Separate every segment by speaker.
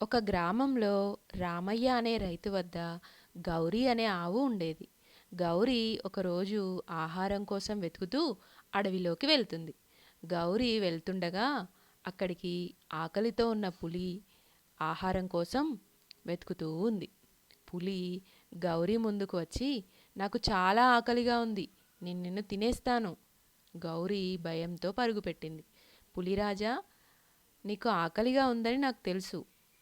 Speaker 1: ఒక గ్రామంలో రామయ్య అనే రైతు వద్ద గౌరీ అనే ఆవు ఉండేది. గౌరీ ఒకరోజు ఆహారం కోసం వెతుకుతూ అడవిలోకి వెళ్తుంది. గౌరీ వెళ్తుండగా అక్కడికి ఆకలితో ఉన్న పులి ఆహారం కోసం వెతుకుతూ ఉంది. పులి గౌరీ ముందుకు వచ్చి, నాకు చాలా ఆకలిగా ఉంది, నేను నిన్ను తినేస్తాను. గౌరీ భయంతో పరుగుపెట్టింది. పులిరాజా, నీకు ఆకలిగా ఉందని నాకు తెలుసు,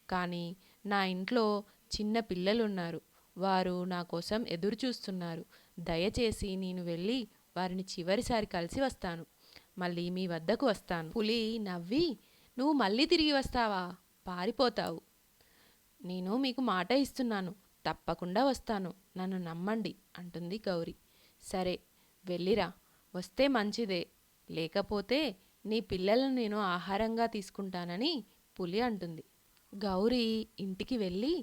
Speaker 1: కానీ నా ఇంట్లో చిన్న పిల్లలున్నారు. వారు నా కోసం ఎదురు చూస్తున్నారు. దయచేసి నేను వెళ్ళి వారిని చివరిసారి కలిసి వస్తాను. మళ్ళీ మీ వద్దకు వస్తాను. పులి నవ్వి, నువ్వు మళ్ళీ తిరిగి వస్తావా? పారిపోతావు. నేను మీకు మాట ఇస్తున్నాను, తప్పకుండా వస్తాను, నన్ను నమ్మండి అంటుంది గౌరీ. సరే, వెళ్ళిరా. వస్తే మంచిదే, లేకపోతే నీ పిల్లలను నేను ఆహారంగా తీసుకుంటానని పులి అంటుంది. గౌరీ ఇంటికి వెళ్ళి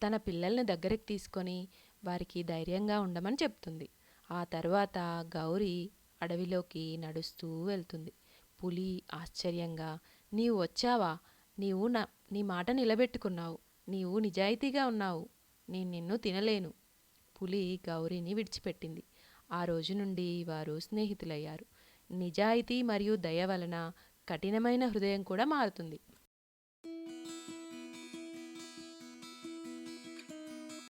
Speaker 1: తన పిల్లల్ని దగ్గరికి తీసుకొని వారికి ధైర్యంగా ఉండమని చెప్తుంది. ఆ తర్వాత గౌరీ అడవిలోకి నడుస్తూ వెళ్తుంది. పులి ఆశ్చర్యంగా, నీవు వచ్చావా? నీవు నీ మాట నిలబెట్టుకున్నావు. నీవు నిజాయితీగా ఉన్నావు. నేను నిన్ను తినలేను. పులి గౌరీని విడిచిపెట్టింది. ఆ రోజు నుండి వారు స్నేహితులయ్యారు. నిజాయితీ మరియు దయ వలన కఠినమైన హృదయం కూడా మారుతుంది.